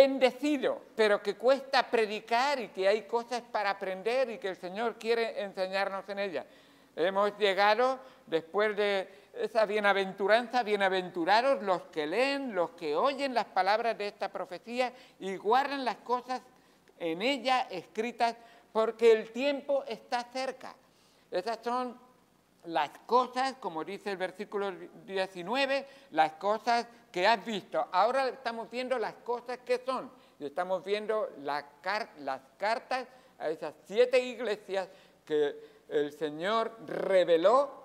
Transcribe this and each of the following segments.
bendecido, pero que cuesta predicar y que hay cosas para aprender y que el Señor quiere enseñarnos en ella. Hemos llegado, después de esa bienaventuranza, bienaventurados los que leen, los que oyen las palabras de esta profecía y guardan las cosas en ella escritas, porque el tiempo está cerca. Esas son las cosas, como dice el versículo 19, las cosas que has visto. Ahora estamos viendo las cosas que son. Y estamos viendo las cartas a esas 7 iglesias que el Señor reveló.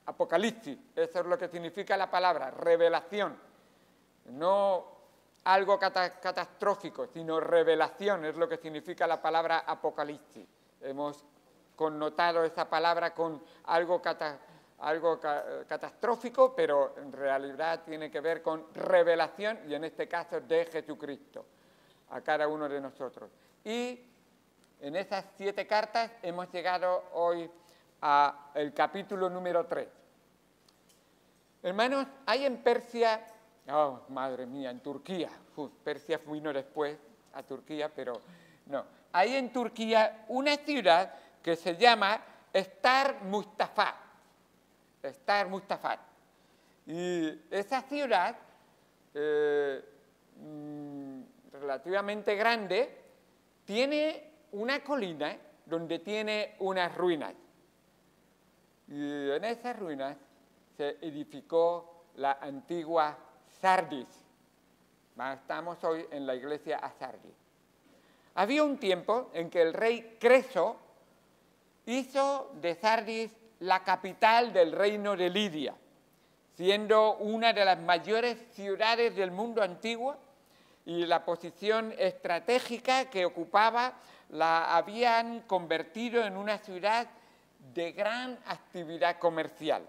Apocalipsis, eso es lo que significa la palabra, revelación. No algo catastrófico, sino revelación, es lo que significa la palabra Apocalipsis. Hemos connotado esa palabra con algo catastrófico, pero en realidad tiene que ver con revelación, y en este caso de Jesucristo, a cada uno de nosotros. Y en esas 7 cartas hemos llegado hoy al capítulo número 3. Hermanos, hay en Persia, oh, madre mía, en Turquía, Persia vino después a Turquía, pero no. Hay en Turquía una ciudad que se llama Star Mustafa. Star Mustafa. Y esa ciudad, relativamente grande, tiene una colina donde tiene unas ruinas. Y en esas ruinas se edificó la antigua Sardis. Estamos hoy en la iglesia a Sardis. Había un tiempo en que el rey Creso hizo de Sardis la capital del reino de Lidia, siendo una de las mayores ciudades del mundo antiguo, y la posición estratégica que ocupaba la habían convertido en una ciudad de gran actividad comercial.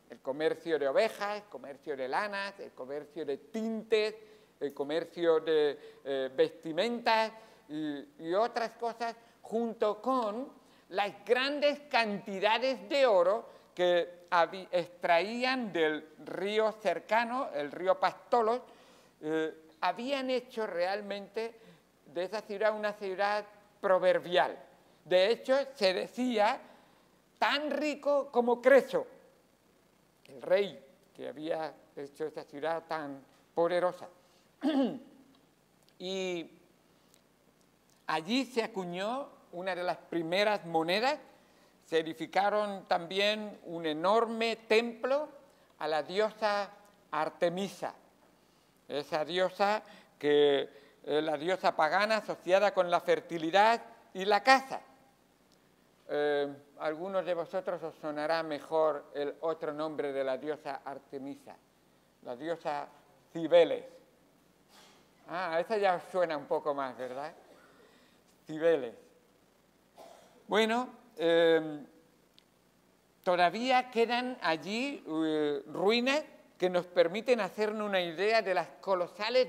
El comercio de ovejas, el comercio de lanas, el comercio de tintes, el comercio de vestimentas y otras cosas, junto con las grandes cantidades de oro que extraían del río cercano, el río Pastolos, habían hecho realmente de esa ciudad una ciudad proverbial. De hecho, se decía tan rico como Creso, el rey que había hecho esa ciudad tan poderosa. Y allí se acuñó una de las primeras monedas. Se edificaron también un enorme templo a la diosa Artemisa, esa diosa que es la diosa pagana asociada con la fertilidad y la caza. Algunos de vosotros os sonará mejor el otro nombre de la diosa Artemisa, la diosa Cibeles. Esa ya os suena un poco más, ¿verdad? Cibeles. Bueno, todavía quedan allí ruinas que nos permiten hacernos una idea de las colosales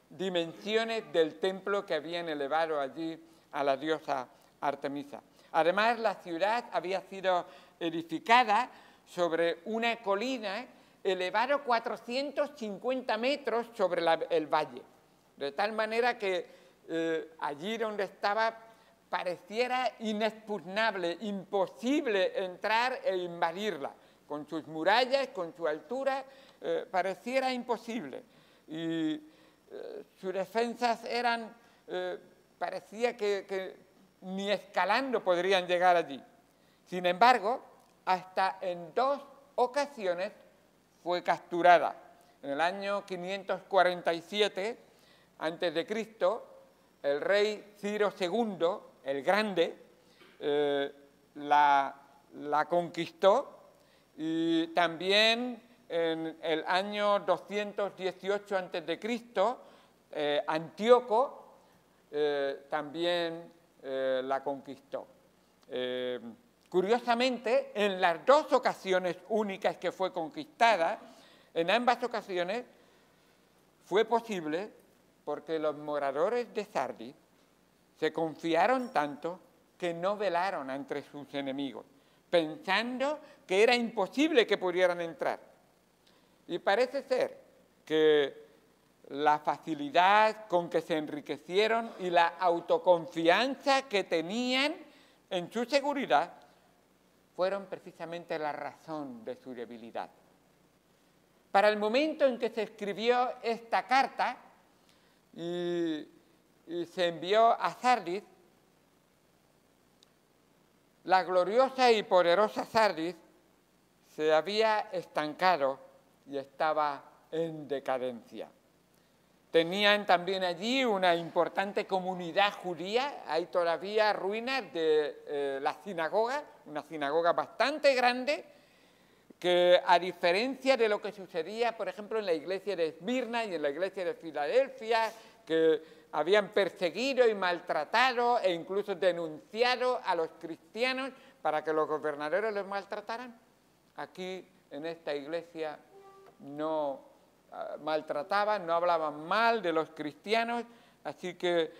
dimensiones del templo que habían elevado allí a la diosa Artemisa. Además, la ciudad había sido edificada sobre una colina elevada 450 metros sobre el valle, de tal manera que allí donde estaba pareciera inexpugnable, imposible entrar e invadirla. Con sus murallas, con su altura, pareciera imposible. Y sus defensas eran, parecía que ni escalando podrían llegar allí. Sin embargo, hasta en 2 ocasiones fue capturada. En el año 547 a.C., el rey Ciro II, el Grande, la conquistó, y también en el año 218 a.C., Antíoco también la conquistó. Curiosamente, en las 2 ocasiones únicas que fue conquistada, en ambas ocasiones fue posible porque los moradores de Sardis se confiaron tanto que no velaron ante sus enemigos, pensando que era imposible que pudieran entrar. Y parece ser que la facilidad con que se enriquecieron y la autoconfianza que tenían en su seguridad fueron precisamente la razón de su debilidad. Para el momento en que se escribió esta carta y se envió a Sardis, la gloriosa y poderosa Sardis se había estancado y estaba en decadencia. Tenían también allí una importante comunidad judía, hay todavía ruinas de la sinagoga, una sinagoga bastante grande, que a diferencia de lo que sucedía, por ejemplo, en la iglesia de Esmirna y en la iglesia de Filadelfia, que habían perseguido y maltratado e incluso denunciado a los cristianos para que los gobernadores los maltrataran, aquí en esta iglesia no maltrataban, no hablaban mal de los cristianos, así que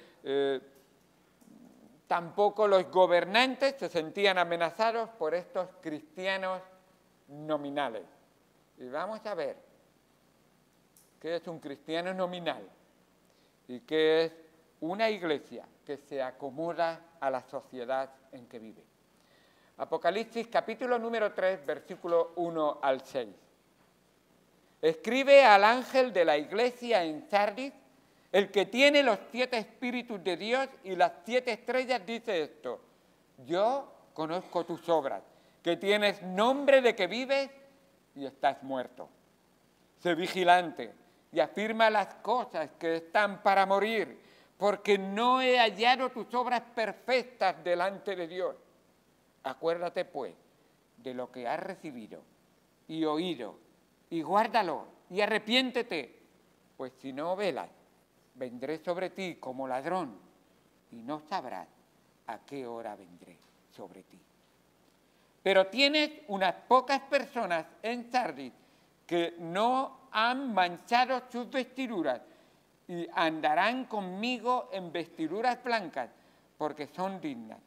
tampoco los gobernantes se sentían amenazados por estos cristianos nominales. Y vamos a ver qué es un cristiano nominal y qué es una iglesia que se acomoda a la sociedad en que vive. Apocalipsis capítulo número 3, versículo 1 al 6. Escribe al ángel de la iglesia en Sardis, el que tiene los 7 espíritus de Dios y las 7 estrellas, dice esto: yo conozco tus obras, que tienes nombre de que vives y estás muerto. Sé vigilante y afirma las cosas que están para morir, porque no he hallado tus obras perfectas delante de Dios. Acuérdate, pues, de lo que has recibido y oído, y guárdalo, y arrepiéntete, pues si no velas, vendré sobre ti como ladrón, y no sabrás a qué hora vendré sobre ti. Pero tienes unas pocas personas en Sardis que no han manchado sus vestiduras y andarán conmigo en vestiduras blancas, porque son dignas.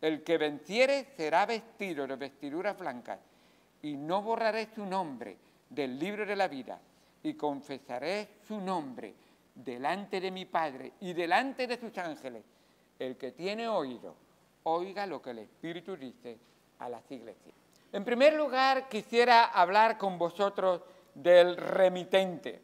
El que venciere será vestido de vestiduras blancas, y no borraré su nombre del libro de la vida, y confesaré su nombre delante de mi Padre y delante de sus ángeles. El que tiene oído, oiga lo que el Espíritu dice a las iglesias. En primer lugar, quisiera hablar con vosotros del remitente.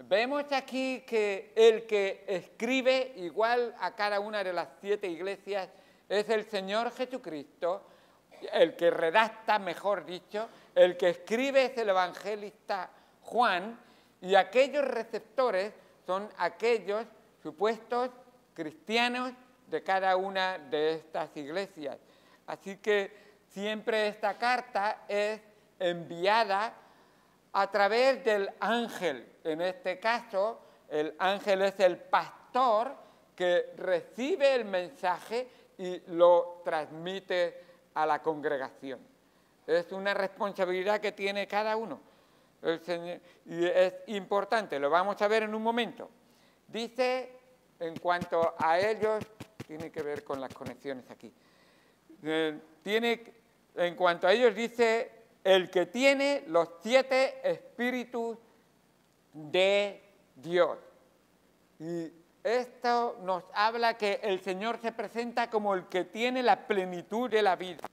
Vemos aquí que el que escribe, igual a cada una de las 7 iglesias, es el Señor Jesucristo. El que redacta, mejor dicho, el que escribe es el evangelista Juan, y aquellos receptores son aquellos supuestos cristianos de cada una de estas iglesias. Así que siempre esta carta es enviada a través del ángel. En este caso, el ángel es el pastor que recibe el mensaje y lo transmite a la congregación. Es una responsabilidad que tiene cada uno. El Señor, y es importante, lo vamos a ver en un momento. Dice, en cuanto a ellos, tiene que ver con las conexiones aquí. En cuanto a ellos dice, el que tiene los 7 espíritus de Dios. Y esto nos habla que el Señor se presenta como el que tiene la plenitud de la vida,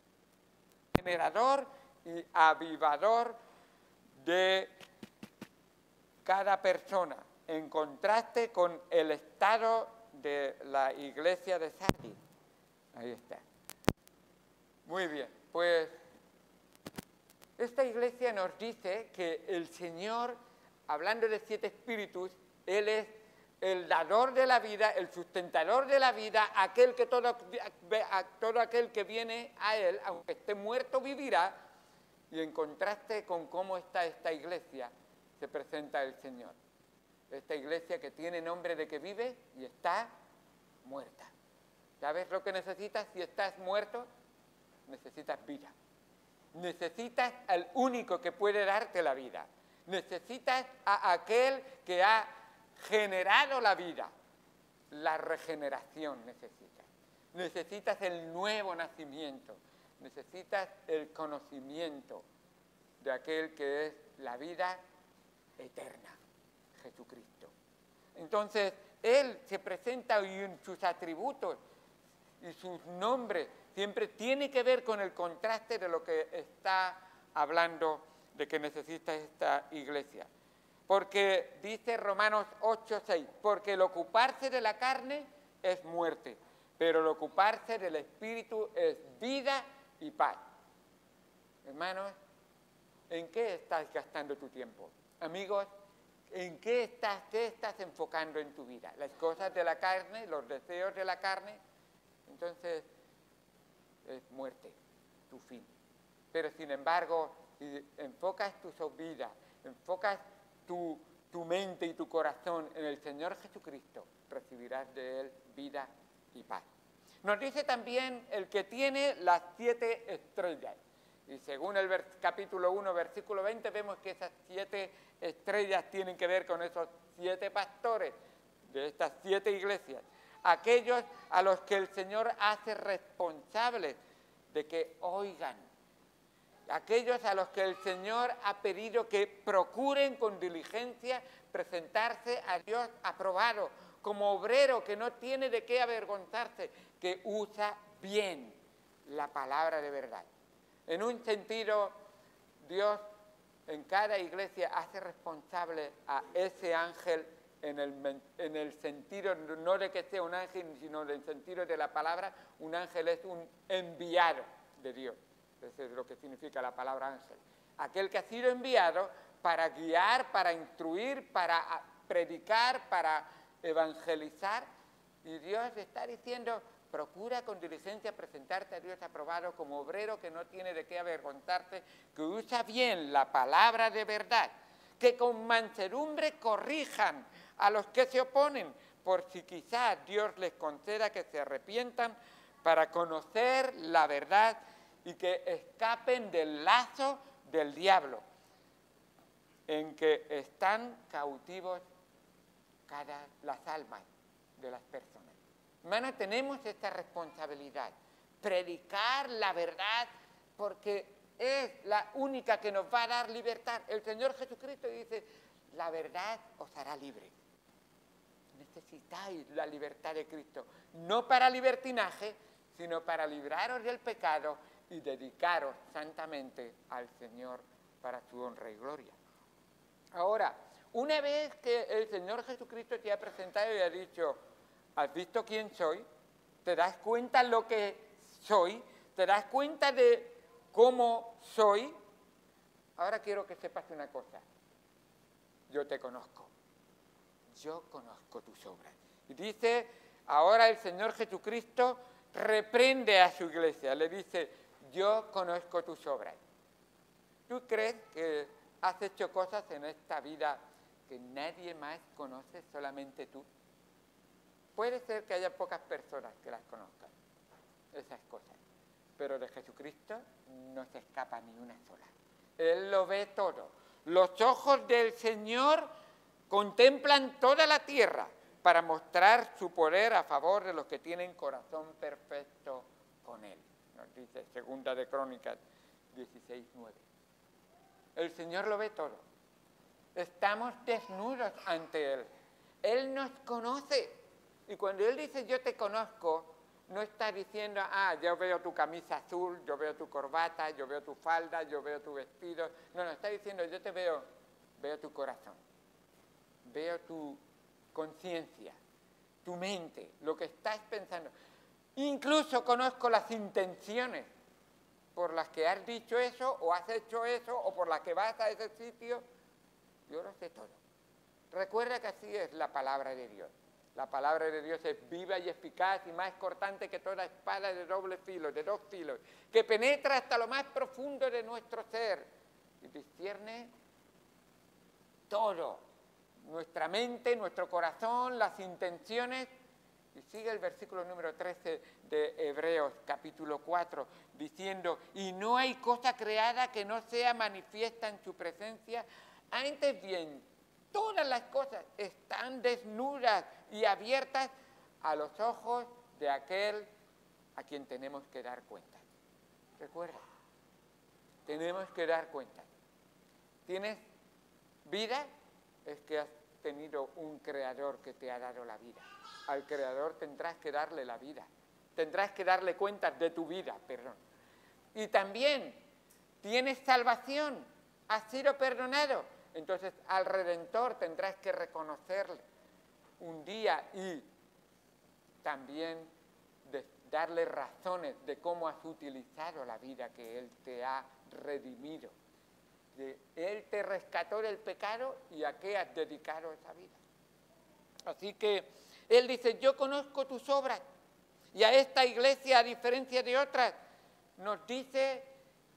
generador y avivador de cada persona, en contraste con el estado de la iglesia de Sardis. Ahí está. Muy bien, pues esta iglesia nos dice que el Señor, hablando de 7 espíritus, Él es el dador de la vida, el sustentador de la vida, aquel que todo aquel que viene a Él, aunque esté muerto, vivirá. Y en contraste con cómo está esta iglesia, se presenta el Señor. Esta iglesia que tiene nombre de que vive y está muerta. ¿Sabes lo que necesitas si estás muerto? Necesitas vida. Necesitas al único que puede darte la vida. Necesitas a aquel que ha generado la vida. La regeneración necesitas. Necesitas el nuevo nacimiento. Necesitas el conocimiento de aquel que es la vida eterna, Jesucristo. Entonces, Él se presenta y en sus atributos y sus nombres siempre tiene que ver con el contraste de lo que está hablando de que necesita esta iglesia. Porque dice Romanos 8:6, porque el ocuparse de la carne es muerte, pero el ocuparse del Espíritu es vida y paz. Hermanos, ¿en qué estás gastando tu tiempo? Amigos, ¿en qué estás enfocando en tu vida? ¿Las cosas de la carne, los deseos de la carne? Entonces, es muerte, tu fin. Pero sin embargo, si enfocas tu vida, enfocas tu mente y tu corazón en el Señor Jesucristo, recibirás de Él vida y paz. Nos dice también el que tiene las 7 estrellas. Y según el capítulo 1, versículo 20, vemos que esas 7 estrellas tienen que ver con esos 7 pastores de estas 7 iglesias. Aquellos a los que el Señor hace responsables de que oigan. Aquellos a los que el Señor ha pedido que procuren con diligencia presentarse a Dios aprobado, como obrero que no tiene de qué avergonzarse, que usa bien la palabra de verdad. En un sentido, Dios en cada iglesia hace responsable a ese ángel en el sentido no de que sea un ángel, sino en el sentido de la palabra. Un ángel es un enviado de Dios. Eso es lo que significa la palabra ángel. Aquel que ha sido enviado para guiar, para instruir, para predicar, para evangelizar. Y Dios está diciendo, procura con diligencia presentarte a Dios aprobado como obrero que no tiene de qué avergonzarse, que usa bien la palabra de verdad, que con mansedumbre corrijan a los que se oponen, por si quizás Dios les conceda que se arrepientan para conocer la verdad y que escapen del lazo del diablo, en que están cautivos las almas de las personas. Hermanos, tenemos esta responsabilidad, predicar la verdad, porque es la única que nos va a dar libertad. El Señor Jesucristo dice, la verdad os hará libre. Necesitáis la libertad de Cristo, no para libertinaje, sino para libraros del pecado y dedicaros santamente al Señor para su honra y gloria. Ahora, una vez que el Señor Jesucristo te ha presentado y ha dicho, ¿has visto quién soy? ¿Te das cuenta lo que soy? ¿Te das cuenta de cómo soy? Ahora quiero que sepas una cosa. Yo te conozco. Yo conozco tus obras. Y dice, ahora el Señor Jesucristo reprende a su iglesia. Le dice, yo conozco tus obras. ¿Tú crees que has hecho cosas en esta vida que nadie más conoce, solamente tú? Puede ser que haya pocas personas que las conozcan, esas cosas, pero de Jesucristo no se escapa ni una sola. Él lo ve todo. Los ojos del Señor contemplan toda la tierra para mostrar su poder a favor de los que tienen corazón perfecto con Él. Nos dice 2 de Crónicas 16:9. El Señor lo ve todo. Estamos desnudos ante Él. Él nos conoce. Y cuando Él dice yo te conozco, no está diciendo, yo veo tu camisa azul, yo veo tu corbata, yo veo tu falda, yo veo tu vestido. No, está diciendo yo te veo tu corazón, veo tu conciencia, tu mente, lo que estás pensando. Incluso conozco las intenciones por las que has dicho eso, o has hecho eso, o por las que vas a ese sitio. Yo lo sé todo. Recuerda que así es la palabra de Dios. La palabra de Dios es viva y eficaz y más cortante que toda espada de doble filo, de 2 filos, que penetra hasta lo más profundo de nuestro ser y discierne todo, nuestra mente, nuestro corazón, las intenciones. Y sigue el versículo número 13 de Hebreos, capítulo 4, diciendo, y no hay cosa creada que no sea manifiesta en su presencia, antes bien, todas las cosas están desnudas y abiertas a los ojos de aquel a quien tenemos que dar cuenta. Recuerda, tenemos que dar cuenta. ¿Tienes vida? Es que has tenido un creador que te ha dado la vida. Al creador tendrás que darle la vida. Tendrás que darle cuentas de tu vida, perdón. Y también tienes salvación, has sido perdonado. Entonces al Redentor tendrás que reconocerle un día y también darle razones de cómo has utilizado la vida que Él te ha redimido. Él te rescató del pecado y a qué has dedicado esa vida. Así que Él dice, yo conozco tus obras. Y a esta iglesia, a diferencia de otras, nos dice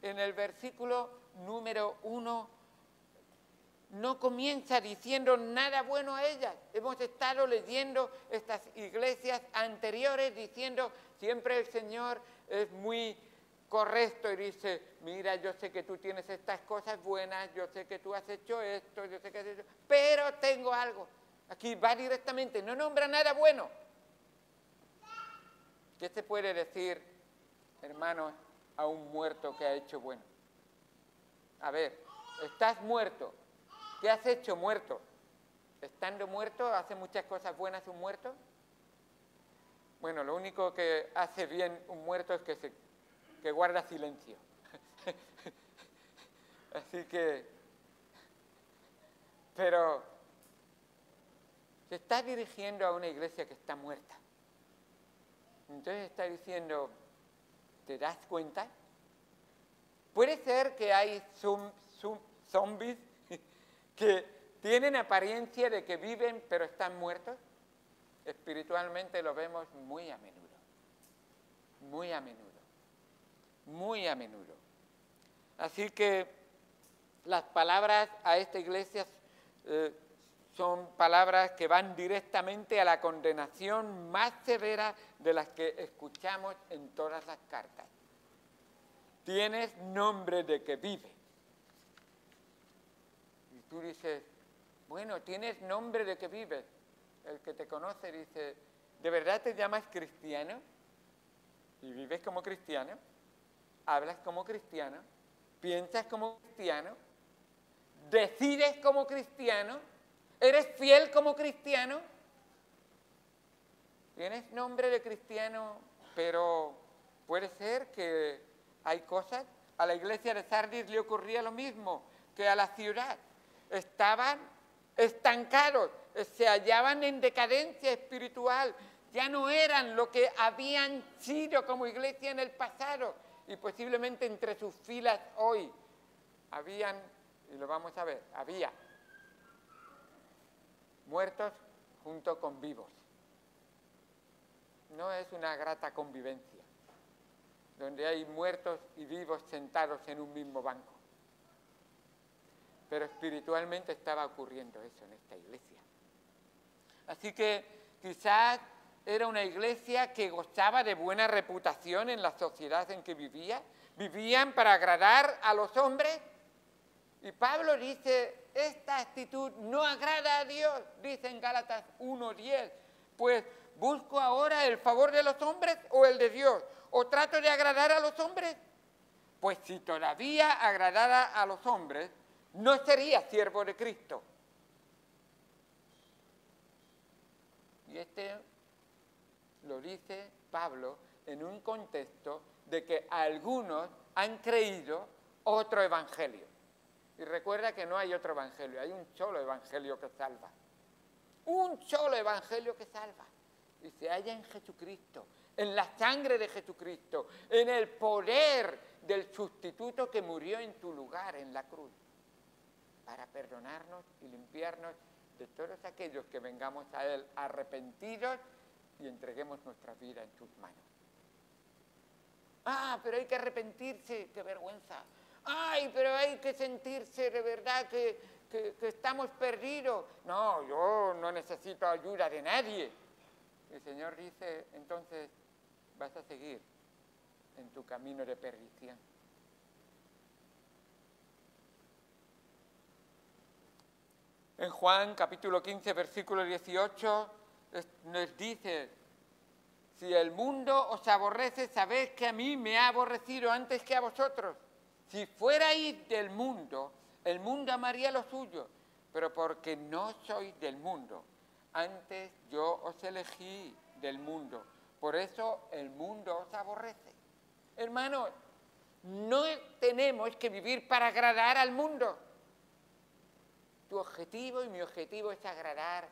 en el versículo número 1, no comienza diciendo nada bueno a ellas. Hemos estado leyendo estas iglesias anteriores diciendo siempre el Señor es muy correcto y dice, mira, yo sé que tú tienes estas cosas buenas, yo sé que tú has hecho esto, yo sé que has hecho, pero tengo algo. Aquí va directamente, no nombra nada bueno. ¿Qué se puede decir, hermanos, a un muerto que ha hecho bueno? A ver, estás muerto. ¿Qué has hecho muerto? Estando muerto, ¿hace muchas cosas buenas un muerto? Bueno, lo único que hace bien un muerto es que guarda silencio. Así que, pero se está dirigiendo a una iglesia que está muerta. Entonces está diciendo, ¿te das cuenta? Puede ser que hay zombies que tienen apariencia de que viven pero están muertos. Espiritualmente lo vemos muy a menudo, muy a menudo, muy a menudo. Así que las palabras a esta iglesia son palabras que van directamente a la condenación más severa de las que escuchamos en todas las cartas. Tienes nombre de que vive. Y tú dices, bueno, tienes nombre de que vives. El que te conoce dice, ¿de verdad te llamas cristiano? ¿Y vives como cristiano? ¿Hablas como cristiano? ¿Piensas como cristiano? ¿Decides como cristiano? ¿Eres fiel como cristiano? Tienes nombre de cristiano, pero puede ser que hay cosas. A la iglesia de Sardis le ocurría lo mismo que a la ciudad. Estaban estancados, se hallaban en decadencia espiritual, ya no eran lo que habían sido como iglesia en el pasado y posiblemente entre sus filas hoy habían, y lo vamos a ver, había muertos junto con vivos. No es una grata convivencia, donde hay muertos y vivos sentados en un mismo banco. Pero espiritualmente estaba ocurriendo eso en esta iglesia. Así que quizás era una iglesia que gozaba de buena reputación en la sociedad en que vivía. Vivían para agradar a los hombres. Y Pablo dice, esta actitud no agrada a Dios, dice en Gálatas 1:10. Pues busco ahora el favor de los hombres o el de Dios. ¿O trato de agradar a los hombres? Pues si todavía agradara a los hombres, no sería siervo de Cristo. Y lo dice Pablo en un contexto de que algunos han creído otro evangelio. Y recuerda que no hay otro evangelio, hay un solo evangelio que salva. Un solo evangelio que salva. Y se halla en Jesucristo, en la sangre de Jesucristo, en el poder del sustituto que murió en tu lugar en la cruz, para perdonarnos y limpiarnos de todos aquellos que vengamos a Él arrepentidos y entreguemos nuestra vida en sus manos. Ah, pero hay que arrepentirse, qué vergüenza. Ay, pero hay que sentirse de verdad que estamos perdidos. No, yo no necesito ayuda de nadie. El Señor dice, entonces vas a seguir en tu camino de perdición. En Juan capítulo 15, versículo 18, nos dice, si el mundo os aborrece, sabéis que a mí me ha aborrecido antes que a vosotros. Si fuerais del mundo, el mundo amaría lo suyo, pero porque no sois del mundo. Antes yo os elegí del mundo, por eso el mundo os aborrece. Hermanos, no tenemos que vivir para agradar al mundo. Tu objetivo y mi objetivo es agradar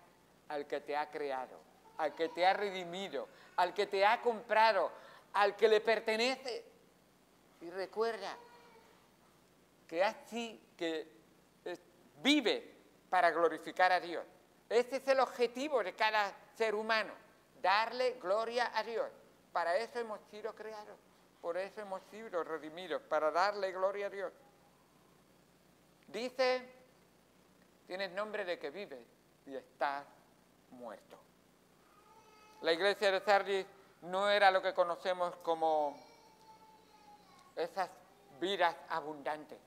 al que te ha creado, al que te ha redimido, al que te ha comprado, al que le pertenece. Y recuerda que así que vive para glorificar a Dios. Ese es el objetivo de cada ser humano, darle gloria a Dios. Para eso hemos sido creados, por eso hemos sido redimidos, para darle gloria a Dios. Dice, tienes nombre de que vives y estás muerto. La iglesia de Sardis no era lo que conocemos como esas vidas abundantes.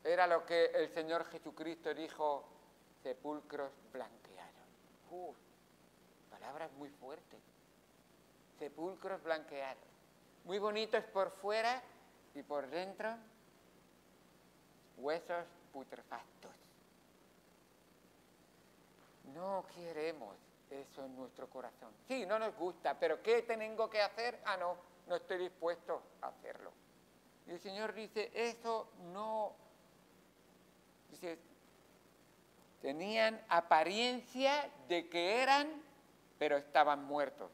Era lo que el Señor Jesucristo dijo, sepulcros blanqueados. Palabras muy fuertes. Sepulcros blanqueados. Muy bonitos por fuera y por dentro, huesos putrefactos. No queremos eso en nuestro corazón. Sí, no nos gusta, pero ¿qué tengo que hacer? No estoy dispuesto a hacerlo. Y el Señor dice, eso no... Dice, tenían apariencia de que eran, pero estaban muertos.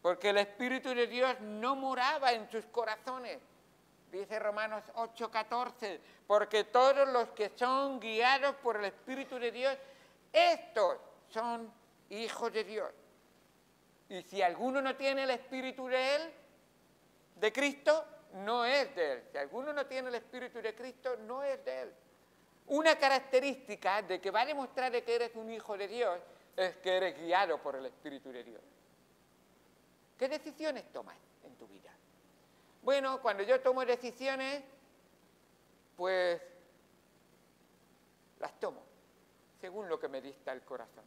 Porque el Espíritu de Dios no moraba en sus corazones. Dice Romanos 8:14, porque todos los que son guiados por el Espíritu de Dios, estos son hijos de Dios. Y si alguno no tiene el Espíritu de Él, de Cristo, no es de Él. Si alguno no tiene el Espíritu de Cristo, no es de Él. Una característica de que va a demostrar de que eres un hijo de Dios es que eres guiado por el Espíritu de Dios. ¿Qué decisiones tomas en tu vida? Bueno, cuando yo tomo decisiones, pues las tomo según lo que me dicta el corazón.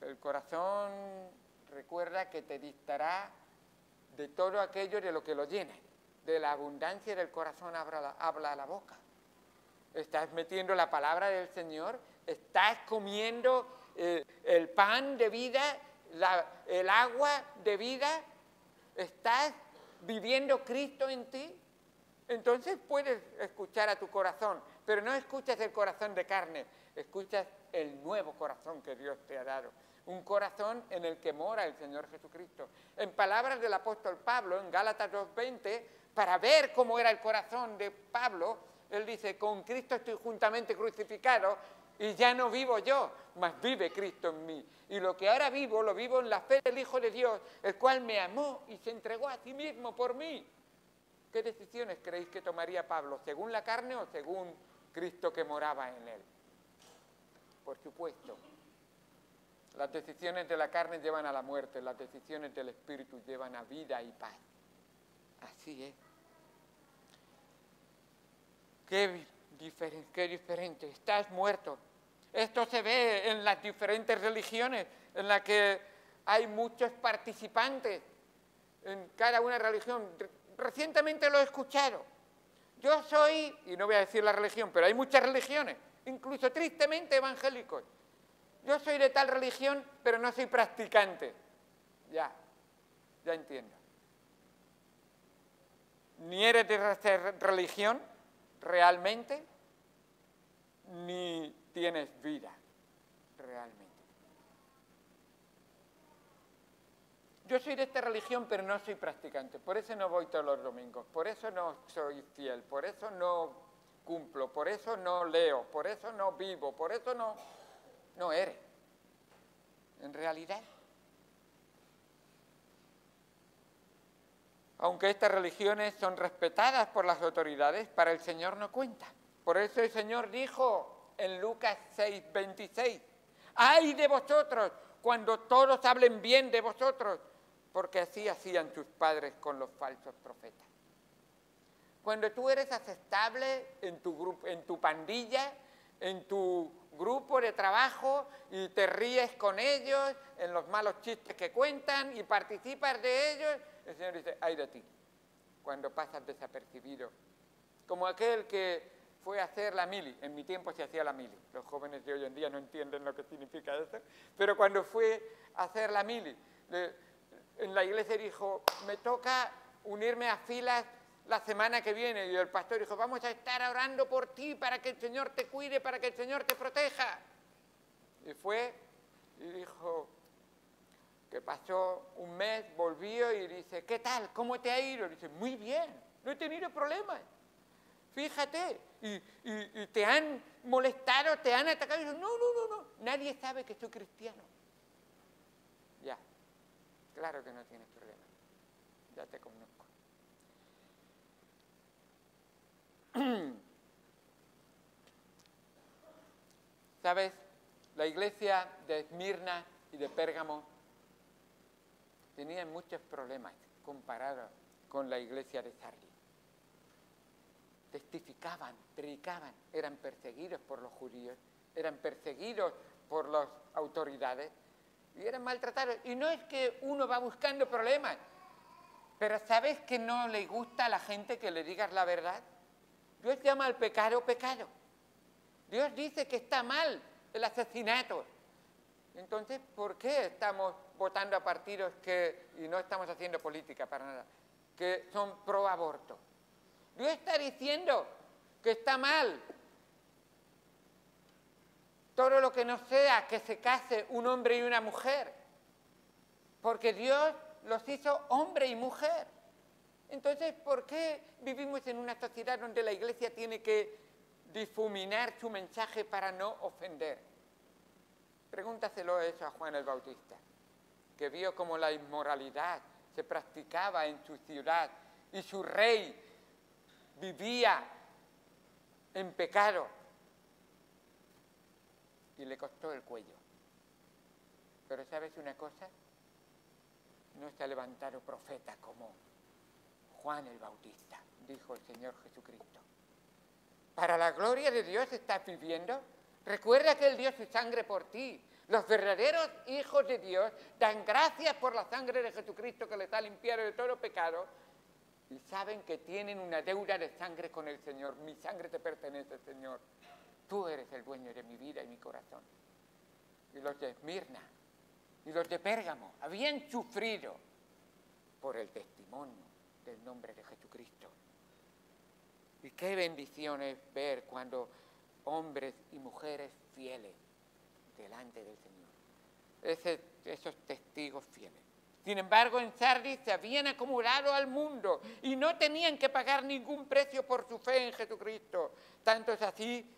El corazón, recuerda que te dictará de todo aquello de lo que lo llene. De la abundancia del corazón habla la boca. Estás metiendo la palabra del Señor, estás comiendo el pan de vida, el agua de vida, estás viviendo Cristo en ti. Entonces puedes escuchar a tu corazón, pero no escuchas el corazón de carne, escuchas el nuevo corazón que Dios te ha dado. Un corazón en el que mora el Señor Jesucristo. En palabras del apóstol Pablo, en Gálatas 2:20, para ver cómo era el corazón de Pablo, él dice, con Cristo estoy juntamente crucificado y ya no vivo yo, mas vive Cristo en mí. Y lo que ahora vivo, lo vivo en la fe del Hijo de Dios, el cual me amó y se entregó a sí mismo por mí. ¿Qué decisiones creéis que tomaría Pablo? ¿Según la carne o según Cristo que moraba en él? Por supuesto. Las decisiones de la carne llevan a la muerte, las decisiones del Espíritu llevan a vida y paz. Así es. Qué diferente. Estás muerto. Esto se ve en las diferentes religiones, en las que hay muchos participantes en cada una religión. Recientemente lo he escuchado. Yo soy, y no voy a decir la religión, pero hay muchas religiones, incluso tristemente evangélicos. Yo soy de tal religión, pero no soy practicante. Ya entiendo. Ni eres de esa religión realmente, ni tienes vida realmente. Yo soy de esta religión, pero no soy practicante. Por eso no voy todos los domingos, por eso no soy fiel, por eso no cumplo, por eso no leo, por eso no vivo, por eso no eres. En realidad. Aunque estas religiones son respetadas por las autoridades, para el Señor no cuenta. Por eso el Señor dijo en Lucas 6:26, ¡ay de vosotros cuando todos hablen bien de vosotros! Porque así hacían tus padres con los falsos profetas. Cuando tú eres aceptable en tu grupo, en tu pandilla, en tu grupo de trabajo y te ríes con ellos, en los malos chistes que cuentan y participas de ellos, el Señor dice, ay de ti, cuando pasas desapercibido. Como aquel que fue a hacer la mili. En mi tiempo se hacía la mili. Los jóvenes de hoy en día no entienden lo que significa eso. Pero cuando fue a hacer la mili, en la iglesia dijo, me toca unirme a filas la semana que viene. Y el pastor dijo, vamos a estar orando por ti para que el Señor te cuide, para que el Señor te proteja. Y fue y dijo que pasó un mes, volvió y dice, ¿qué tal? ¿Cómo te ha ido? Y dice, muy bien, no he tenido problemas. Fíjate, y te han molestado, te han atacado. Y dice, no, nadie sabe que soy cristiano. Ya, claro que no tienes problema, ya te conozco. ¿Sabes? La iglesia de Esmirna y de Pérgamo tenían muchos problemas comparados con la iglesia de Sardis. Testificaban, predicaban, eran perseguidos por los judíos, eran perseguidos por las autoridades y eran maltratados. Y no es que uno va buscando problemas, pero ¿sabes que no le gusta a la gente que le digas la verdad? Dios llama al pecado pecado. Dios dice que está mal el asesinato. Entonces, ¿por qué estamos votando a partidos y no estamos haciendo política para nada, que son pro aborto? Dios está diciendo que está mal todo lo que no sea que se case un hombre y una mujer, porque Dios los hizo hombre y mujer. Entonces, ¿por qué vivimos en una sociedad donde la iglesia tiene que difuminar su mensaje para no ofender? Pregúntaselo eso a Juan el Bautista, que vio cómo la inmoralidad se practicaba en su ciudad y su rey vivía en pecado y le costó el cuello. Pero ¿sabes una cosa? No se ha levantado profeta como Juan el Bautista, dijo el Señor Jesucristo. Para la gloria de Dios estás viviendo. Recuerda que Él dio su sangre por ti. Los verdaderos hijos de Dios dan gracias por la sangre de Jesucristo que les ha limpiado de todo pecado y saben que tienen una deuda de sangre con el Señor. Mi sangre te pertenece, Señor. Tú eres el dueño de mi vida y mi corazón. Y los de Esmirna y los de Pérgamo habían sufrido por el testimonio del nombre de Jesucristo. Y qué bendición es ver cuando hombres y mujeres fieles delante del Señor. Esos testigos fieles. Sin embargo, en Sardis se habían acumulado al mundo y no tenían que pagar ningún precio por su fe en Jesucristo. Tanto es así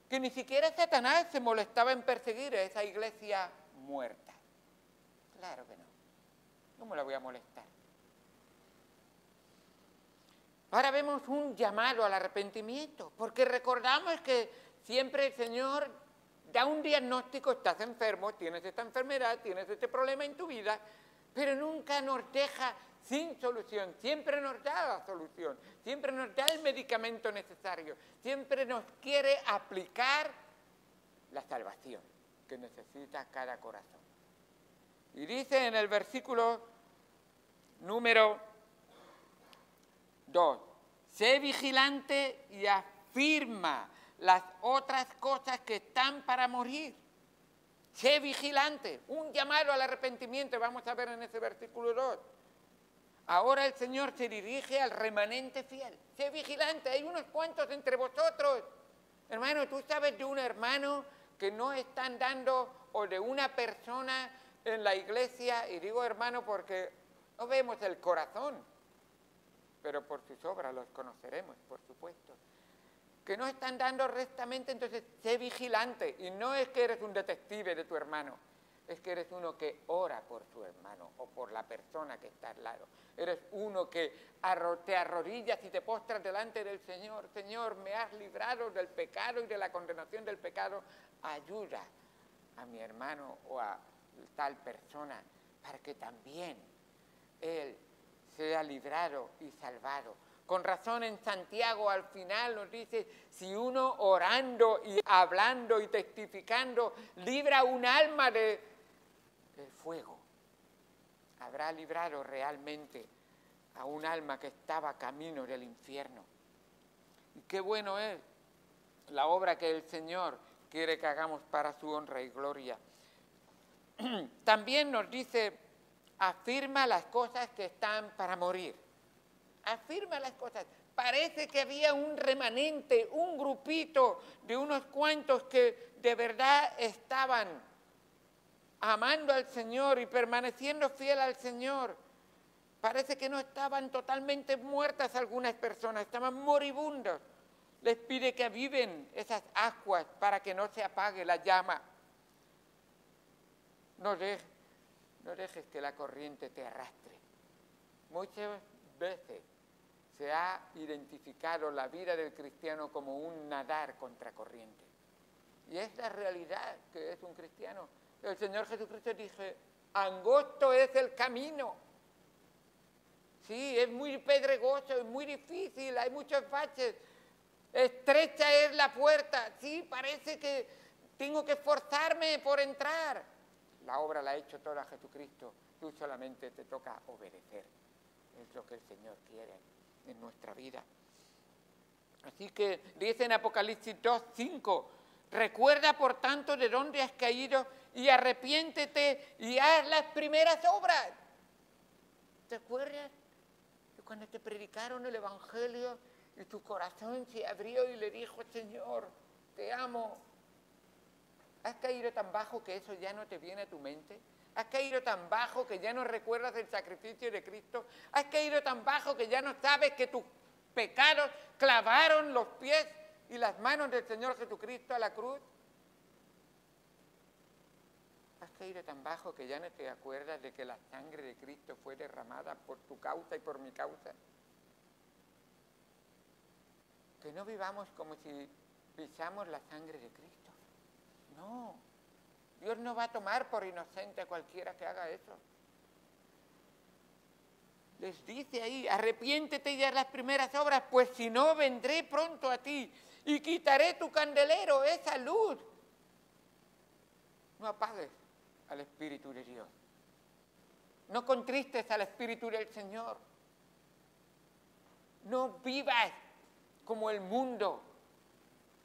que ni siquiera Satanás se molestaba en perseguir a esa iglesia muerta. Claro que no. No me la voy a molestar. Ahora vemos un llamado al arrepentimiento, porque recordamos que siempre el Señor da un diagnóstico, estás enfermo, tienes esta enfermedad, tienes este problema en tu vida, pero nunca nos deja sin solución, siempre nos da la solución, siempre nos da el medicamento necesario, siempre nos quiere aplicar la salvación que necesita cada corazón. Y dice en el versículo número 2, sé vigilante y afirma las otras cosas que están para morir. Sé vigilante, un llamado al arrepentimiento, vamos a ver en ese versículo 2. Ahora el Señor se dirige al remanente fiel. Sé vigilante, hay unos cuantos entre vosotros. Hermano, tú sabes de un hermano que no están dando, o de una persona en la iglesia, y digo hermano porque no vemos el corazón, pero por sus obras los conoceremos, por supuesto. Que no están dando rectamente, entonces sé vigilante. Y no es que eres un detective de tu hermano, es que eres uno que ora por tu hermano o por la persona que está al lado. Eres uno que te arrodillas y te postras delante del Señor. Señor, me has librado del pecado y de la condenación del pecado. Ayuda a mi hermano o a tal persona para que también él sea librado y salvado. Con razón en Santiago al final nos dice, si uno orando y hablando y testificando libra un alma del fuego, habrá librado realmente a un alma que estaba camino del infierno. Y qué bueno es la obra que el Señor quiere que hagamos para su honra y gloria. También nos dice, afirma las cosas que están para morir. Afirma las cosas. Parece que había un remanente, un grupito de unos cuantos que de verdad estaban amando al Señor y permaneciendo fiel al Señor. Parece que no estaban totalmente muertas algunas personas, estaban moribundos. Les pide que aviven esas aguas para que no se apague la llama. No dejes que la corriente te arrastre. Muchas veces se ha identificado la vida del cristiano como un nadar contra corriente. Y es la realidad que es un cristiano. El Señor Jesucristo dijo, angosto es el camino. Sí, es muy pedregoso, es muy difícil, hay muchos baches. Estrecha es la puerta, sí, parece que tengo que esforzarme por entrar. La obra la ha hecho toda Jesucristo, tú solamente te toca obedecer. Es lo que el Señor quiere en nuestra vida. Así que dice en Apocalipsis 2:5, recuerda por tanto de dónde has caído y arrepiéntete y haz las primeras obras. ¿Te acuerdas de cuando te predicaron el Evangelio y tu corazón se abrió y le dijo, Señor, te amo? ¿Has caído tan bajo que eso ya no te viene a tu mente? ¿Has caído tan bajo que ya no recuerdas el sacrificio de Cristo? ¿Has caído tan bajo que ya no sabes que tus pecados clavaron los pies y las manos del Señor Jesucristo a la cruz? ¿Has caído tan bajo que ya no te acuerdas de que la sangre de Cristo fue derramada por tu causa y por mi causa? Que no vivamos como si pisamos la sangre de Cristo. No, Dios no va a tomar por inocente a cualquiera que haga eso. Les dice ahí, arrepiéntete y haz las primeras obras, pues si no vendré pronto a ti y quitaré tu candelero, esa luz. No apagues al Espíritu de Dios. No contristes al Espíritu del Señor. No vivas como el mundo.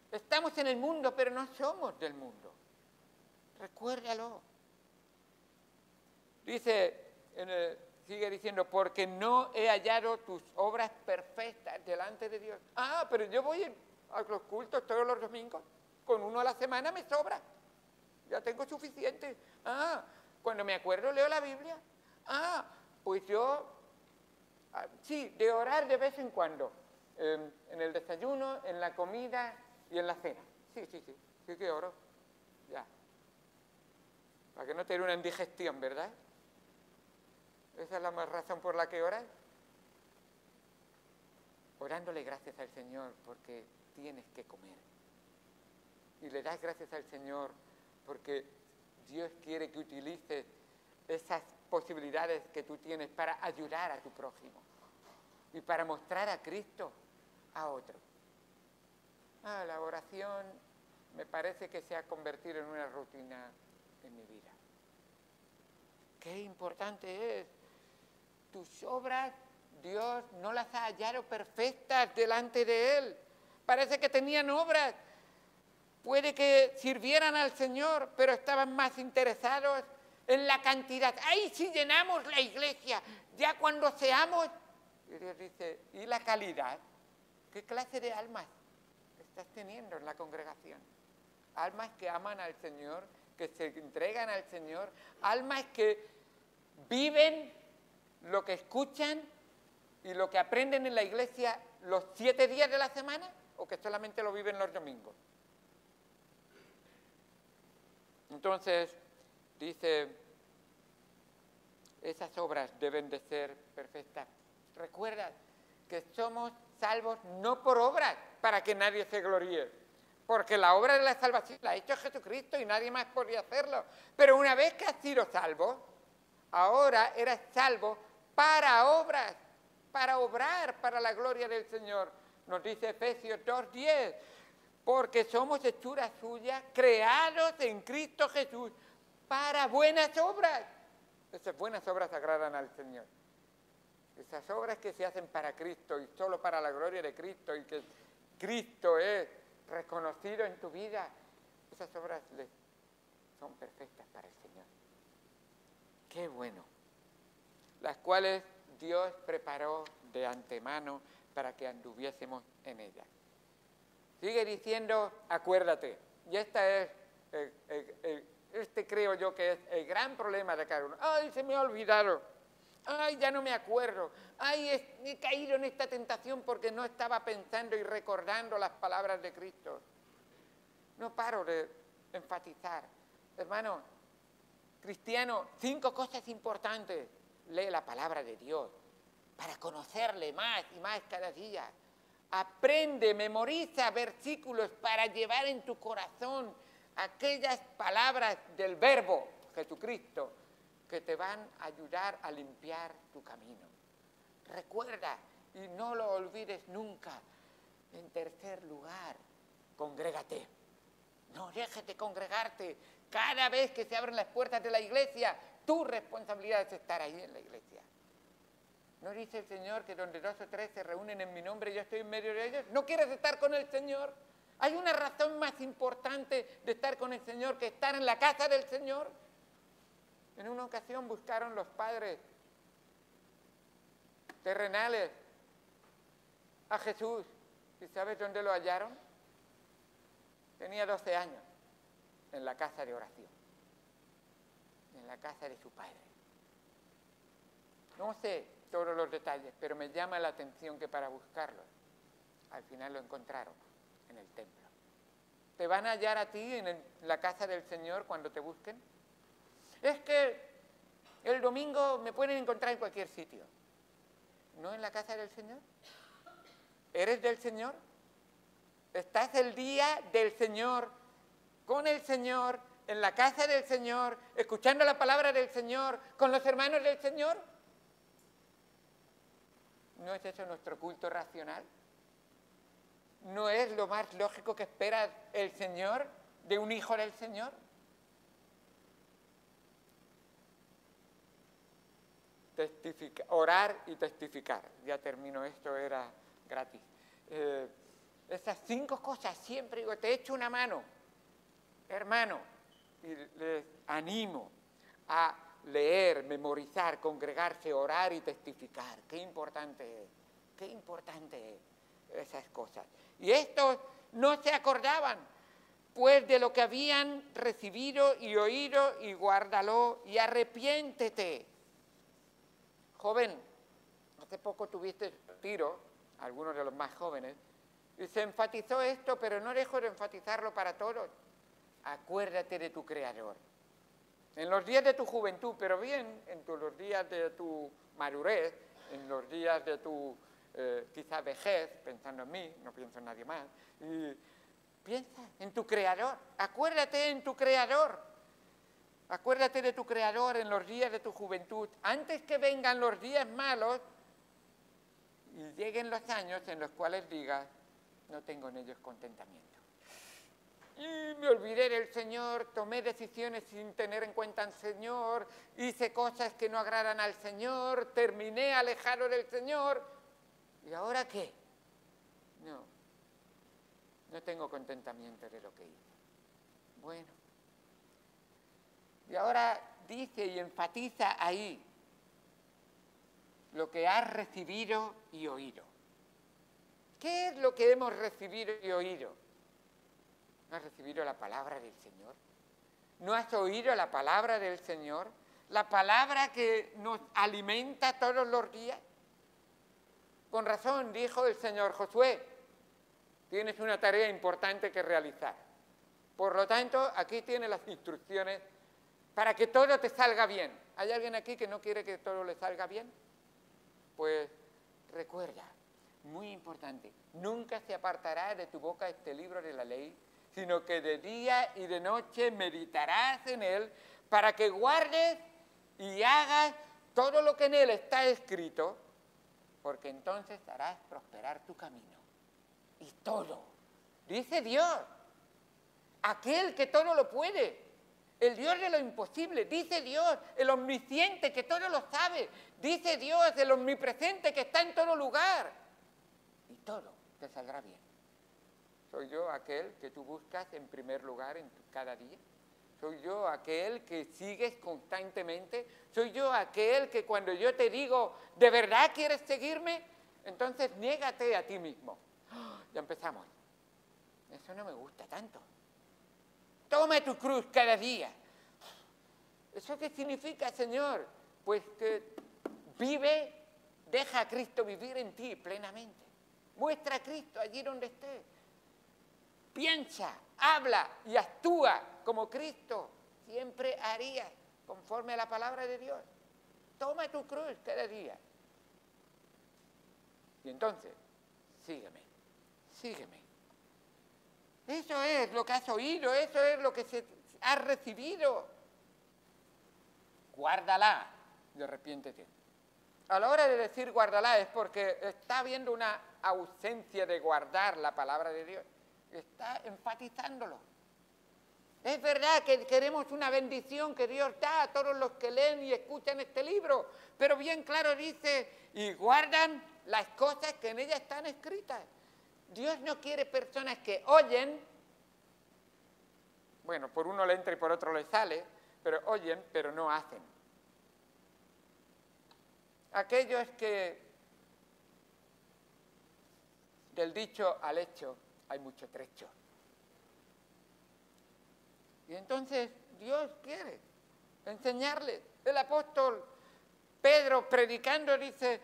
Estamos en el mundo, pero no somos del mundo. Recuérdalo. Sigue diciendo, porque no he hallado tus obras perfectas delante de Dios. Ah, pero yo voy a los cultos todos los domingos. Con uno a la semana me sobra. Ya tengo suficiente. Ah, cuando me acuerdo leo la Biblia. Ah, pues yo, sí, de orar de vez en cuando. En el desayuno, en la comida y en la cena. Sí que oro. Ya. Para que no te dé una indigestión, ¿verdad? Esa es la más razón por la que oras. Orándole gracias al Señor porque tienes que comer. Y le das gracias al Señor porque Dios quiere que utilices esas posibilidades que tú tienes para ayudar a tu prójimo y para mostrar a Cristo a otro. La oración me parece que se ha convertido en una rutina en mi vida. Qué importante es. Tus obras, Dios no las ha hallado perfectas delante de Él. Parece que tenían obras. Puede que sirvieran al Señor, pero estaban más interesados en la cantidad. ¡Ay, si llenamos la iglesia! Ya cuando seamos... Y Dios dice, ¿y la calidad? ¿Qué clase de almas estás teniendo en la congregación? Almas que aman al Señor, que se entregan al Señor, almas que viven lo que escuchan y lo que aprenden en la iglesia los 7 días de la semana, o que solamente lo viven los domingos. Entonces, dice, esas obras deben de ser perfectas. Recuerda que somos salvos no por obras, para que nadie se gloríe, porque la obra de la salvación la ha hecho Jesucristo y nadie más podía hacerlo. Pero una vez que has sido salvo, ahora eres salvo para obras, para obrar para la gloria del Señor. Nos dice Efesios 2:10, porque somos hechuras suyas, creados en Cristo Jesús para buenas obras. Esas buenas obras agradan al Señor. Esas obras que se hacen para Cristo y solo para la gloria de Cristo y que Cristo es reconocido en tu vida, esas obras son perfectas para el Señor. ¡Qué bueno! Las cuales Dios preparó de antemano para que anduviésemos en ellas. Sigue diciendo, acuérdate. Y este creo yo que es el gran problema de cada uno. ¡Ay, se me ha olvidado! ¡Ay, ya no me acuerdo! ¡Ay, he caído en esta tentación porque no estaba pensando y recordando las palabras de Cristo! No paro de enfatizar. Hermano, cristiano, 5 cosas importantes. Lee la palabra de Dios para conocerle más y más cada día. Aprende, memoriza versículos para llevar en tu corazón aquellas palabras del Verbo, Jesucristo, que te van a ayudar a limpiar tu camino. Recuerda, y no lo olvides nunca, en tercer lugar, congrégate. No dejes de congregarte. Cada vez que se abren las puertas de la iglesia, tu responsabilidad es estar ahí en la iglesia. ¿No dice el Señor que donde 2 o 3 se reúnen en mi nombre, yo estoy en medio de ellos? ¿No quieres estar con el Señor? ¿Hay una razón más importante de estar con el Señor que estar en la casa del Señor? En una ocasión buscaron los padres terrenales a Jesús. ¿Y sabes dónde lo hallaron? Tenía 12 años, en la casa de oración, en la casa de su padre. No sé todos los detalles, pero me llama la atención que para buscarlo, al final lo encontraron en el templo. ¿Te van a hallar a ti en la casa del Señor cuando te busquen? Es que el domingo me pueden encontrar en cualquier sitio. ¿No en la casa del Señor? ¿Eres del Señor? ¿Estás el día del Señor, con el Señor, en la casa del Señor, escuchando la palabra del Señor, con los hermanos del Señor? ¿No es eso nuestro culto racional? ¿No es lo más lógico que espera el Señor de un hijo del Señor? Orar y testificar. Ya termino, esto era gratis. Esas 5 cosas siempre digo, te echo una mano, hermano, y les animo a leer, memorizar, congregarse, orar y testificar. Qué importante es esas cosas. Y estos no se acordaban, pues, de lo que habían recibido y oído, y guárdalo y arrepiéntete. Joven, hace poco tuviste tiro, algunos de los más jóvenes, y se enfatizó esto, pero no dejo de enfatizarlo para todos. Acuérdate de tu Creador. En los días de tu juventud, pero bien, en los días de tu madurez, en los días de tu quizá vejez, pensando en mí, no pienso en nadie más, y piensa en tu Creador. Acuérdate en tu Creador. Acuérdate de tu Creador en los días de tu juventud, antes que vengan los días malos y lleguen los años en los cuales digas, no tengo en ellos contentamiento. Y me olvidé del Señor, tomé decisiones sin tener en cuenta al Señor, hice cosas que no agradan al Señor, terminé alejado del Señor. ¿Y ahora qué? No tengo contentamiento de lo que hice. Bueno. Y ahora dice y enfatiza ahí lo que has recibido y oído. ¿Qué es lo que hemos recibido y oído? ¿No has recibido la palabra del Señor? ¿No has oído la palabra del Señor? La palabra que nos alimenta todos los días. Con razón dijo el Señor: Josué, tienes una tarea importante que realizar. Por lo tanto, aquí tienes las instrucciones para que todo te salga bien. ¿Hay alguien aquí que no quiere que todo le salga bien? Pues recuerda, muy importante, nunca se apartará de tu boca este libro de la ley, sino que de día y de noche meditarás en él, para que guardes y hagas todo lo que en él está escrito, porque entonces harás prosperar tu camino. Y todo, dice Dios, aquel que todo lo puede, el Dios de lo imposible, dice Dios, el omnisciente que todo lo sabe, dice Dios, el omnipresente que está en todo lugar. Y todo te saldrá bien. ¿Soy yo aquel que tú buscas en primer lugar en cada día? ¿Soy yo aquel que sigues constantemente? ¿Soy yo aquel que cuando yo te digo, ¿de verdad quieres seguirme? Entonces niégate a ti mismo. Ya empezamos. Eso no me gusta tanto. Toma tu cruz cada día. ¿Eso qué significa, Señor? Pues que deja a Cristo vivir en ti plenamente. Muestra a Cristo allí donde estés. Piensa, habla y actúa como Cristo siempre haría, conforme a la palabra de Dios. Toma tu cruz cada día. Y entonces, sígueme, sígueme. Eso es lo que has oído, eso es lo que has recibido. Guárdala y arrepiéntete. A la hora de decir guárdala es porque está habiendo una ausencia de guardar la palabra de Dios. Está enfatizándolo. Es verdad que queremos una bendición que Dios da a todos los que leen y escuchan este libro, pero bien claro dice, y guardan las cosas que en ella están escritas. Dios no quiere personas que oyen, bueno, por uno le entra y por otro le sale, pero oyen, pero no hacen. Aquellos que del dicho al hecho hay mucho trecho. Y entonces Dios quiere enseñarles. El apóstol Pedro predicando dice,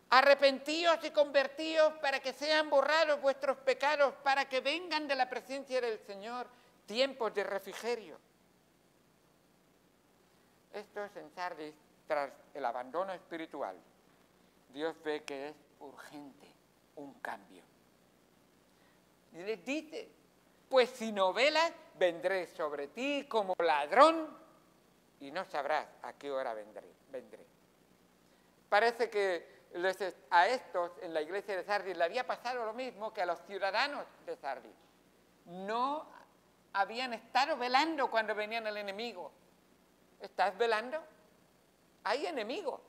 arrepentíos y convertíos para que sean borrados vuestros pecados, para que vengan de la presencia del Señor tiempos de refrigerio. Esto es en Sardis, tras el abandono espiritual. Dios ve que es urgente un cambio. Y les dice, pues si no velas, vendré sobre ti como ladrón y no sabrás a qué hora vendré. Parece que a estos en la iglesia de Sardis le había pasado lo mismo que a los ciudadanos de Sardis. No habían estado velando cuando venían el enemigo. ¿Estás velando? Hay enemigo.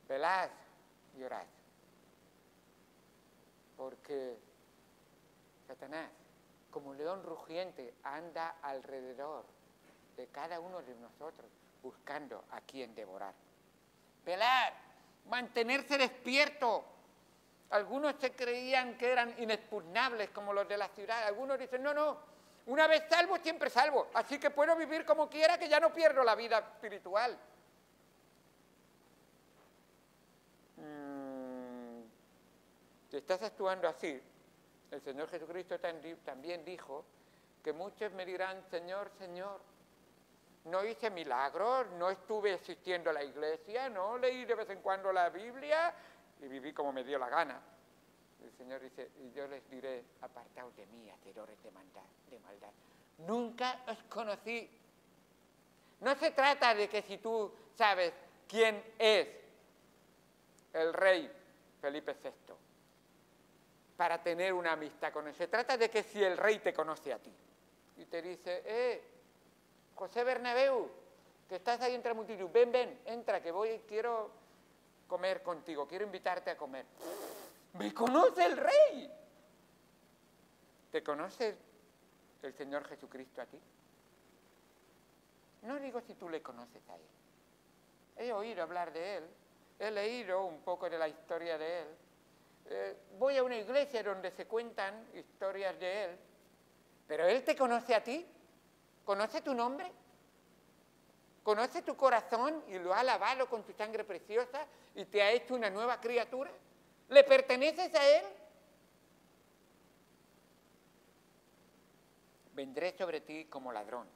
Velad y orad. Porque Satanás, como león rugiente, anda alrededor de cada uno de nosotros buscando a quien devorar. Velar, mantenerse despierto. Algunos se creían que eran inexpugnables como los de la ciudad. Algunos dicen, no, una vez salvo, siempre salvo. Así que puedo vivir como quiera, que ya no pierdo la vida espiritual. Si estás actuando así, el Señor Jesucristo también dijo que muchos me dirán, Señor, Señor, no hice milagros, no estuve asistiendo a la iglesia, no leí de vez en cuando la Biblia y viví como me dio la gana. El Señor dice, y yo les diré, apartaos de mí, hacedores de maldad. Nunca os conocí. No se trata de que si tú sabes quién es el rey Felipe VI, para tener una amistad con él. Se trata de que si el rey te conoce a ti y te dice, José Bernabéu, que estás ahí entre la multitud, ven, entra, que quiero comer contigo, quiero invitarte a comer. ¡Me conoce el rey! ¿Te conoce el Señor Jesucristo a ti? No digo si tú le conoces a él. He oído hablar de él, he leído un poco de la historia de él. Voy a una iglesia donde se cuentan historias de él, pero él te conoce a ti, conoce tu nombre, conoce tu corazón y lo ha lavado con tu sangre preciosa y te ha hecho una nueva criatura. ¿Le perteneces a él? Vendré sobre ti como ladrón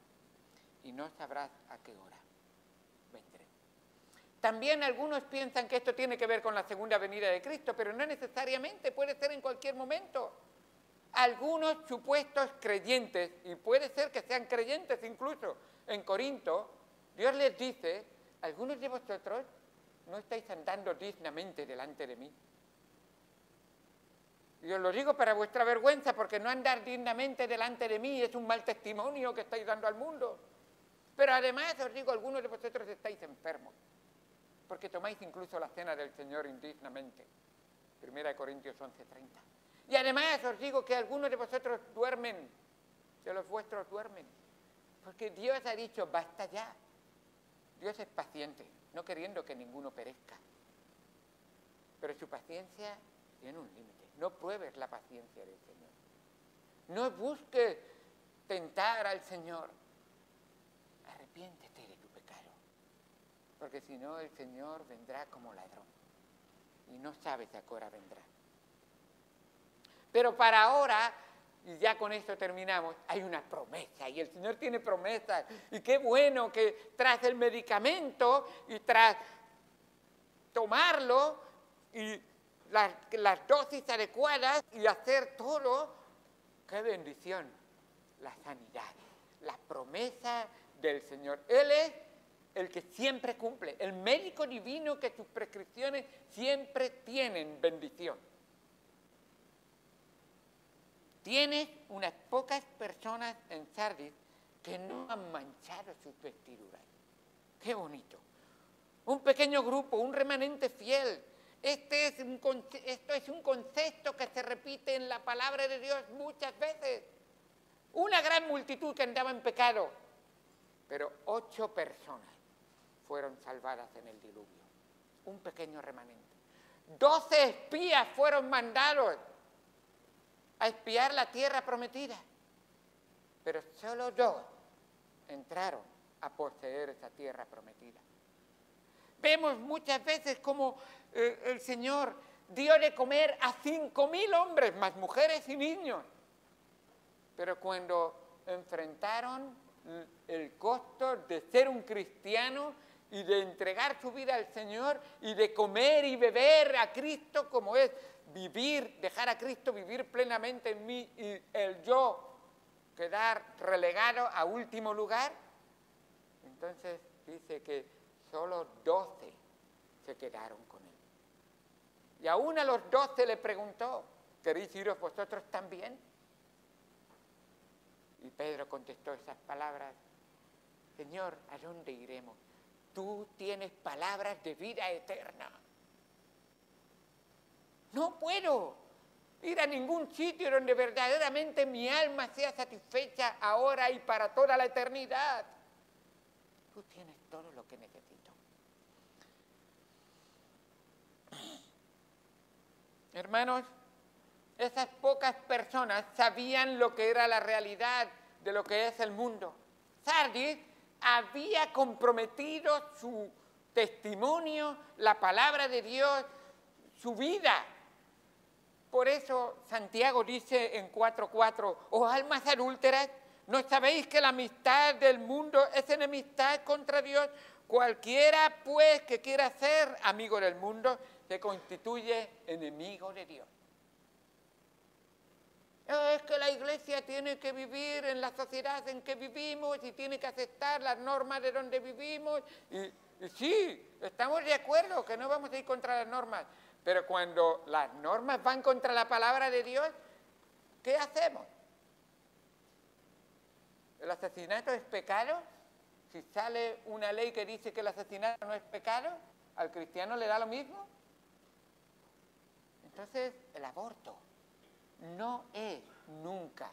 y no sabrás a qué hora vendré. También algunos piensan que esto tiene que ver con la segunda venida de Cristo, pero no necesariamente, puede ser en cualquier momento. Algunos supuestos creyentes, y puede ser que sean creyentes incluso en Corinto, Dios les dice, algunos de vosotros no estáis andando dignamente delante de mí. Y os lo digo para vuestra vergüenza, porque no andar dignamente delante de mí es un mal testimonio que estáis dando al mundo. Pero además os digo, algunos de vosotros estáis enfermos, porque tomáis incluso la cena del Señor indignamente. 1 Corintios 11:30. Y además os digo que algunos de vosotros duermen, de los vuestros duermen, porque Dios ha dicho, basta ya. Dios es paciente, no queriendo que ninguno perezca. Pero su paciencia tiene un límite. No pruebes la paciencia del Señor. No busques tentar al Señor. Arrepiéntete de tu pecado. Porque si no, el Señor vendrá como ladrón. Y no sabes a qué hora vendrá. Pero para ahora, y ya con esto terminamos, hay una promesa. Y el Señor tiene promesas. Y qué bueno que tras el medicamento y tras tomarlo y las dosis adecuadas y hacer todo, qué bendición, la sanidad, la promesa del Señor. Él es el que siempre cumple, el médico divino que sus prescripciones siempre tienen bendición. Tienes unas pocas personas en Sardis que no han manchado sus vestiduras. Qué bonito. Un pequeño grupo, un remanente fiel. Esto es un concepto que se repite en la palabra de Dios muchas veces. Una gran multitud que andaba en pecado, pero 8 personas fueron salvadas en el diluvio. Un pequeño remanente. 12 espías fueron mandados a espiar la tierra prometida, pero solo 2 entraron a poseer esa tierra prometida. Vemos muchas veces como el Señor dio de comer a 5.000 hombres, más mujeres y niños. Pero cuando enfrentaron el costo de ser un cristiano y de entregar su vida al Señor y de comer y beber a Cristo, como es vivir, dejar a Cristo vivir plenamente en mí y el yo quedar relegado a último lugar, entonces dice que solo 12 se quedaron con él. Y aún a los 12 le preguntó, ¿queréis iros vosotros también? Y Pedro contestó esas palabras, Señor, ¿a dónde iremos? Tú tienes palabras de vida eterna. No puedo ir a ningún sitio donde verdaderamente mi alma sea satisfecha ahora y para toda la eternidad. Tú tienes todo lo que necesito. Hermanos, esas pocas personas sabían lo que era la realidad de lo que es el mundo. Sardis había comprometido su testimonio, la palabra de Dios, su vida. Por eso Santiago dice en 4:4, oh almas adúlteras, ¿no sabéis que la amistad del mundo es enemistad contra Dios? Cualquiera, pues, que quiera ser amigo del mundo, se constituye enemigo de Dios. Es que la iglesia tiene que vivir en la sociedad en que vivimos y tiene que aceptar las normas de donde vivimos. Y sí, estamos de acuerdo que no vamos a ir contra las normas, pero cuando las normas van contra la palabra de Dios, ¿qué hacemos? ¿El asesinato es pecado? Si sale una ley que dice que el asesinato no es pecado, ¿al cristiano le da lo mismo? Entonces, el aborto no es nunca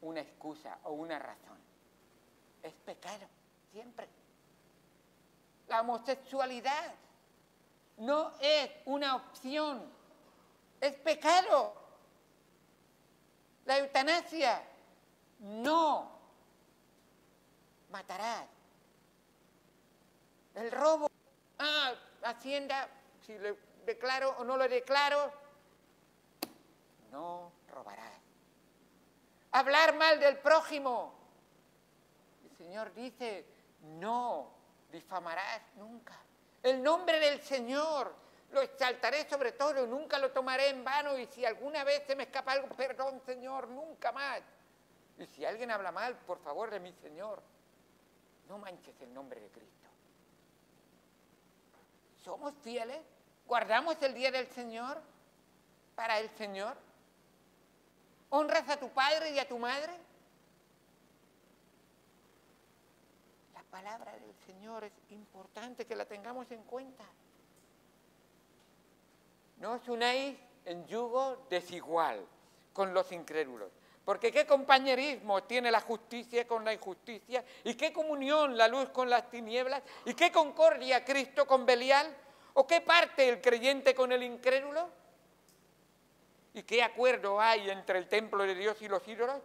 una excusa o una razón. Es pecado, siempre. La homosexualidad no es una opción, es pecado. La eutanasia, no. Matarás. El robo, Hacienda, si le declaro o no lo declaro, no robarás. Hablar mal del prójimo. El Señor dice, no difamarás nunca. El nombre del Señor lo exaltaré sobre todo, nunca lo tomaré en vano, y si alguna vez se me escapa algo, perdón, Señor, nunca más. Y si alguien habla mal, por favor, de mi Señor, no manches el nombre de Cristo. ¿Somos fieles? ¿Guardamos el día del Señor para el Señor? ¿Honras a tu padre y a tu madre? La palabra del Señor es importante que la tengamos en cuenta. no os unáis en yugo desigual con los incrédulos. Porque qué compañerismo tiene la justicia con la injusticia, y qué comunión la luz con las tinieblas, y qué concordia Cristo con Belial, o qué parte el creyente con el incrédulo, y qué acuerdo hay entre el templo de Dios y los ídolos,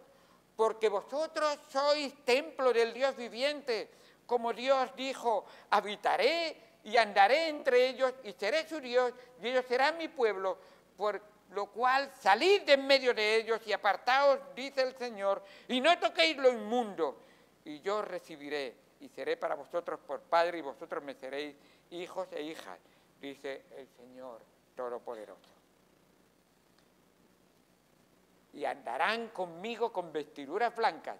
porque vosotros sois templo del Dios viviente, como Dios dijo, habitaré y andaré entre ellos y seré su Dios y ellos serán mi pueblo, por lo cual salid de en medio de ellos y apartaos, dice el Señor, y no toquéis lo inmundo, y yo os recibiré y seré para vosotros por Padre y vosotros me seréis hijos e hijas, dice el Señor Todopoderoso. Y andarán conmigo con vestiduras blancas,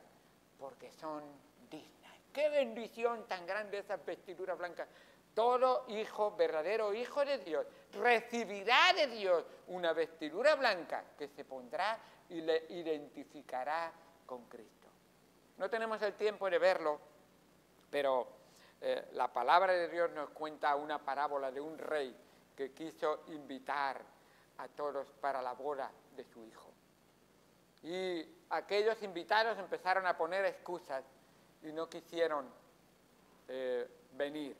porque son dignas. ¡Qué bendición tan grande esas vestiduras blancas! Todo hijo, verdadero hijo de Dios, recibirá de Dios una vestidura blanca que se pondrá y le identificará con Cristo. No tenemos el tiempo de verlo, pero la palabra de Dios nos cuenta una parábola de un rey que quiso invitar a todos para la boda de su hijo. Y aquellos invitados empezaron a poner excusas y no quisieron venir.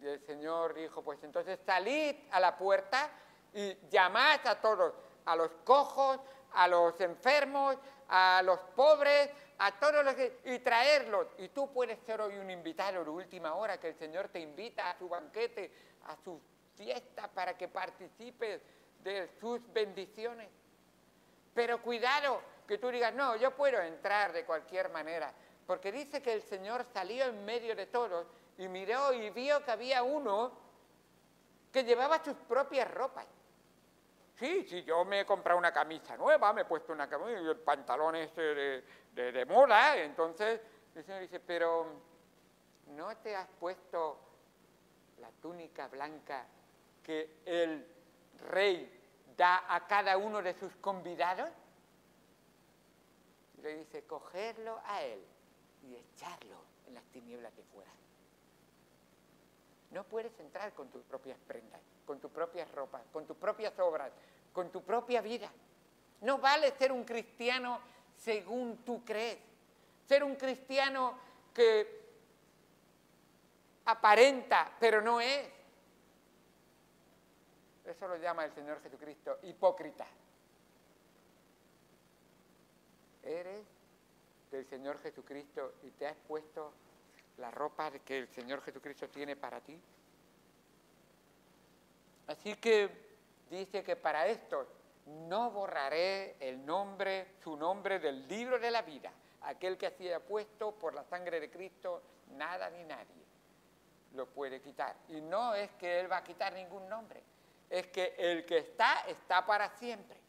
Y el Señor dijo, pues entonces salid a la puerta y llamad a todos, a los cojos, a los enfermos, a los pobres, a todos los que... y traerlos. Y tú puedes ser hoy un invitado de última hora, que el Señor te invita a su banquete, a su fiesta, para que participes de sus bendiciones. Pero cuidado, que tú digas, no, yo puedo entrar de cualquier manera, porque dice que el Señor salió en medio de todos y miró y vio que había uno que llevaba sus propias ropas. Sí, yo me he comprado una camisa nueva, me he puesto una camisa y el pantalón este de moda, entonces el Señor dice, pero ¿no te has puesto la túnica blanca que el rey da a cada uno de sus convidados? Y le dice, cogerlo a él y echarlo en las tinieblas de fuera. No puedes entrar con tus propias prendas, con tus propias ropas, con tus propias obras, con tu propia vida. No vale ser un cristiano según tú crees. Ser un cristiano que aparenta, pero no es. Eso lo llama el Señor Jesucristo hipócrita. Eres del Señor Jesucristo y te has puesto la ropa que el Señor Jesucristo tiene para ti. Así que dice que para estos no borraré su nombre del libro de la vida. Aquel que ha sido puesto por la sangre de Cristo, nada ni nadie lo puede quitar. Y no es que Él va a quitar ningún nombre, es que el que está para siempre.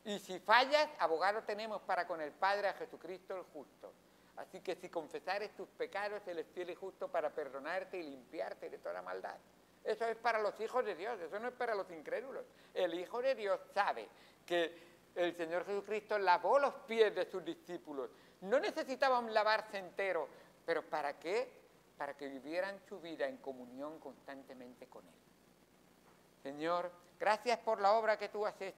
Y si fallas, abogado tenemos para con el Padre, a Jesucristo el justo. Así que si confesares tus pecados, Él es fiel y justo para perdonarte y limpiarte de toda maldad. Eso es para los hijos de Dios, eso no es para los incrédulos. El Hijo de Dios sabe que el Señor Jesucristo lavó los pies de sus discípulos. No necesitaban lavarse entero, pero ¿para qué? Para que vivieran su vida en comunión constantemente con Él. Señor, gracias por la obra que tú has hecho.